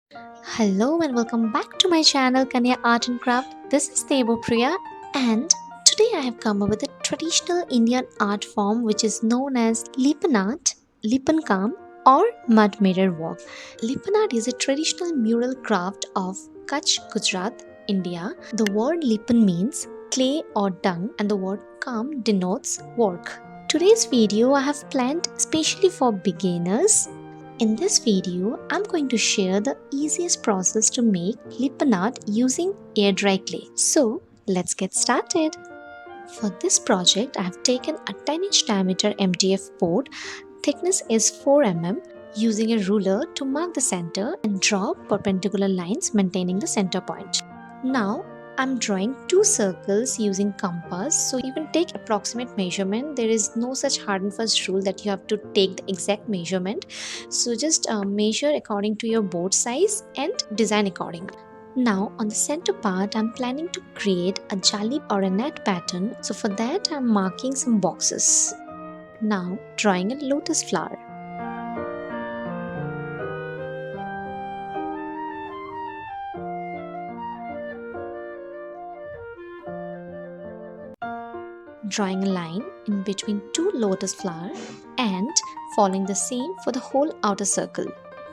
Hello and welcome back to my channel KANYA Art and Craft. This is Priya, and today I have come up with a traditional Indian art form which is known as Lippan Art, Lippan Kaam or mudmirror work. Lippan Art is a traditional mural craft of Kutch, Gujarat, India. The word Lippan means clay or dung and the word Kaam denotes work. Today's video I have planned especially for beginners. In this video, I'm going to share the easiest process to make Lippan art using air dry clay. So let's get started. For this project, I have taken a 10-inch diameter MDF board. Thickness is 4 mm. Using a ruler to mark the center and draw perpendicular lines maintaining the center point. Now I'm drawing two circles using compass, so you can take approximate measurement. There is no such hard and fast rule that you have to take the exact measurement. So just measure according to your board size and design accordingly. Now on the center part, I'm planning to create a jali or a net pattern. So for that, I'm marking some boxes. Now drawing a lotus flower. Drawing a line in between two lotus flowers and following the same for the whole outer circle.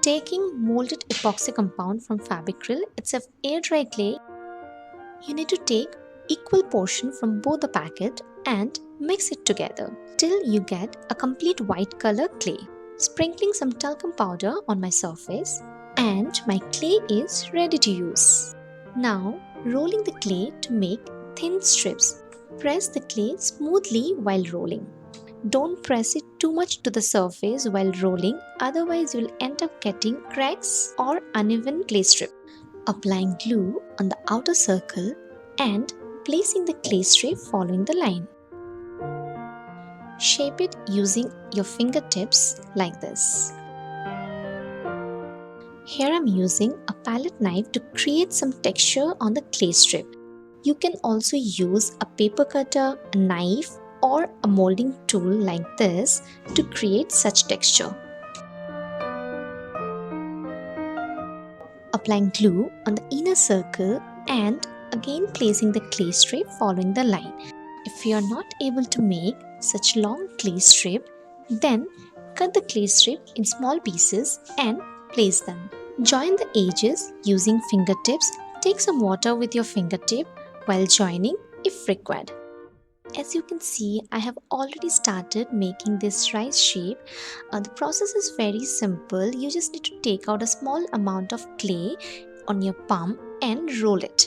Taking molded epoxy compound from Fevicryl, it's an air dry clay. You need to take equal portion from both the packet and mix it together till you get a complete white color clay. Sprinkling some talcum powder on my surface and my clay is ready to use. Now rolling the clay to make thin strips. Press the clay smoothly while rolling. Don't press it too much to the surface while rolling, otherwise you will end up getting cracks or uneven clay strip. Applying glue on the outer circle and placing the clay strip following the line. Shape it using your fingertips like this. Here I'm using a palette knife to create some texture on the clay strip. You can also use a paper cutter, a knife or a molding tool like this to create such texture. Applying glue on the inner circle and again placing the clay strip following the line. If you are not able to make such long clay strip, then cut the clay strip in small pieces and place them. Join the edges using fingertips. Take some water with your fingertip while joining if required. As you can see, I have already started making this rice shape. The process is very simple. You just need to take out a small amount of clay on your palm and roll it.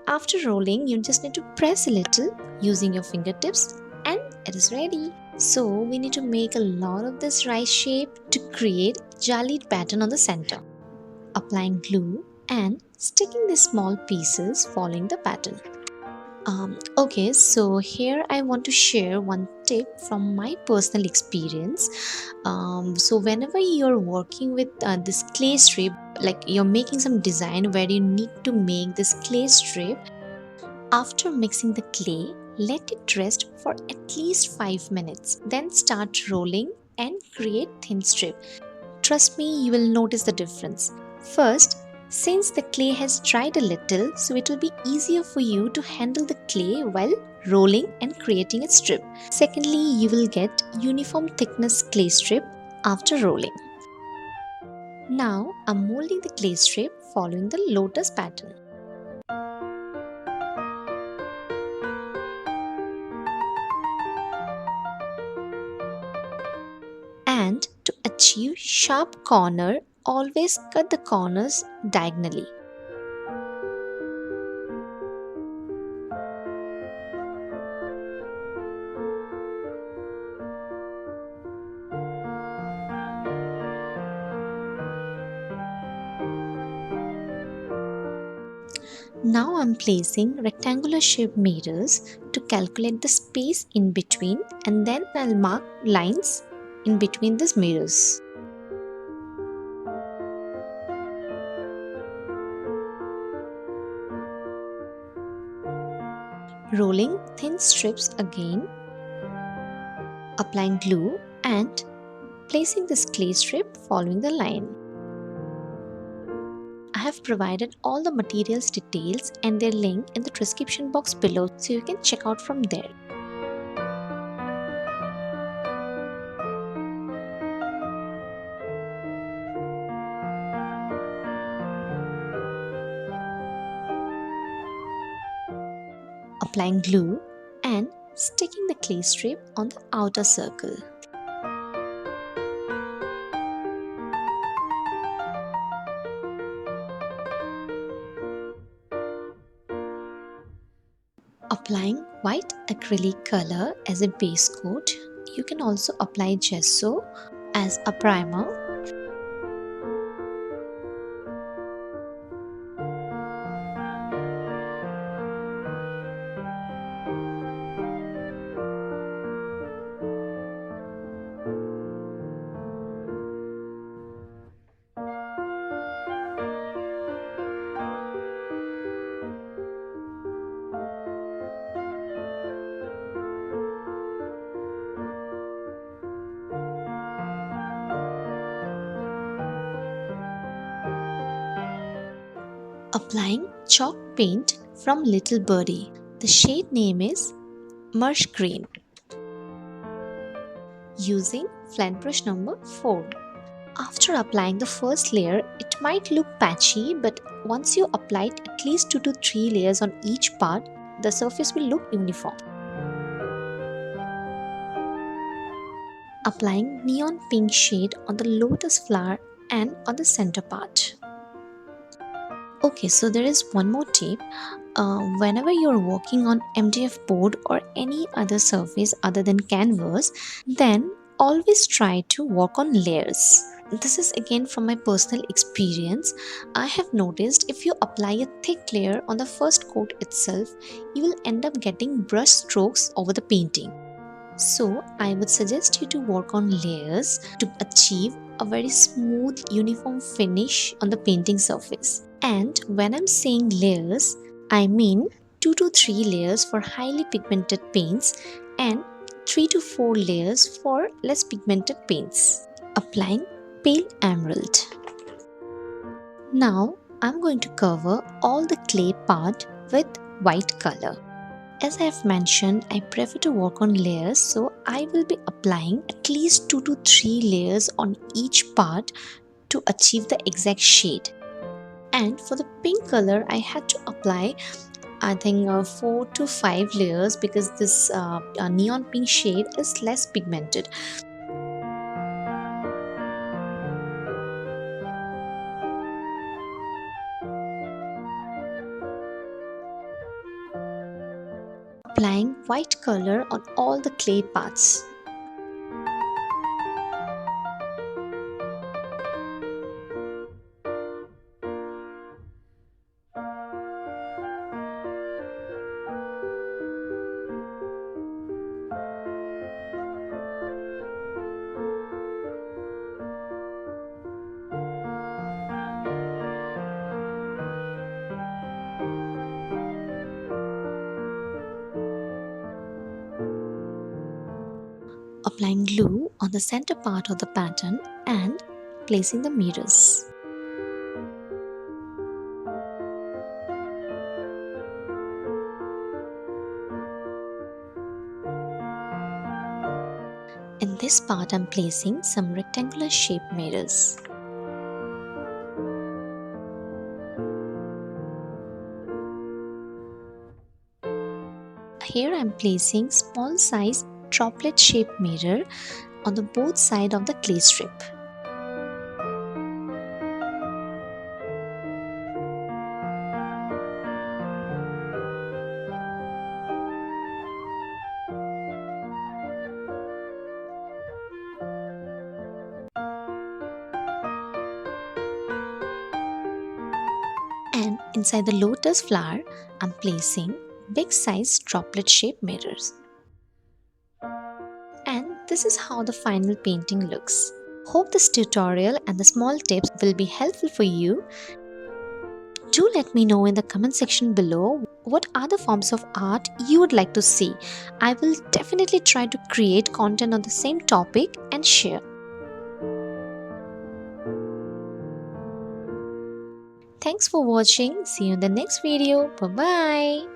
After rolling, you just need to press a little using your fingertips and it is ready. So we need to make a lot of this rice shape to create jalied pattern on the center. Applying glue and sticking the small pieces following the pattern. Okay, so here I want to share one tip from my personal experience. So whenever you're working with this clay strip, like you're making some design where you need to make this clay strip, after mixing the clay, let it rest for at least 5 minutes. Then start rolling and create thin strip. Trust me, you will notice the difference. First, since the clay has dried a little, so it will be easier for you to handle the clay while rolling and creating a strip. Secondly, you will get uniform thickness clay strip after rolling. Now, I'm molding the clay strip following the lotus pattern. And to achieve sharp corner, always cut the corners diagonally. Now I'm placing rectangular shaped mirrors to calculate the space in between, and then I'll mark lines in between these mirrors. Rolling thin strips again, applying glue and placing this clay strip following the line. have provided all the materials details and their link in the description box below, so you can check out from there. Applying glue and sticking the clay strip on the outer circle. Applying white acrylic color as a base coat. You can also apply gesso as a primer. Applying chalk paint from Little Birdie. The shade name is Marsh Green. Using flat brush number 4. After applying the first layer, it might look patchy, but once you apply at least 2 to 3 layers on each part, the surface will look uniform. Applying neon pink shade on the lotus flower and on the center part. Okay, so there is one more tip. Whenever you're working on MDF board or any other surface other than canvas, then always try to work on layers. This is again from my personal experience. I have noticed if you apply a thick layer on the first coat itself, you will end up getting brush strokes over the painting. So I would suggest you to work on layers to achieve a very smooth uniform finish on the painting surface. And when I'm saying layers, I mean 2 to 3 layers for highly pigmented paints and 3 to 4 layers for less pigmented paints. Applying pale emerald. Now I'm going to cover all the clay part with white color. As I have mentioned, I prefer to work on layers, so I will be applying at least 2 to 3 layers on each part to achieve the exact shade. And for the pink color, I had to apply I think 4 to 5 layers because this neon pink shade is less pigmented. Applying white color on all the clay parts. Applying glue on the center part of the pattern and placing the mirrors. In this part, I'm placing some rectangular shaped mirrors. Here I'm placing small size droplet shaped mirror on the both side of the clay strip. And inside the lotus flower, I'm placing big size droplet shaped mirrors. And this is how the final painting looks. Hope this tutorial and the small tips will be helpful for you. Do let me know in the comment section below what other forms of art you would like to see. I will definitely try to create content on the same topic and share. Thanks for watching. See you in the next video. Bye bye.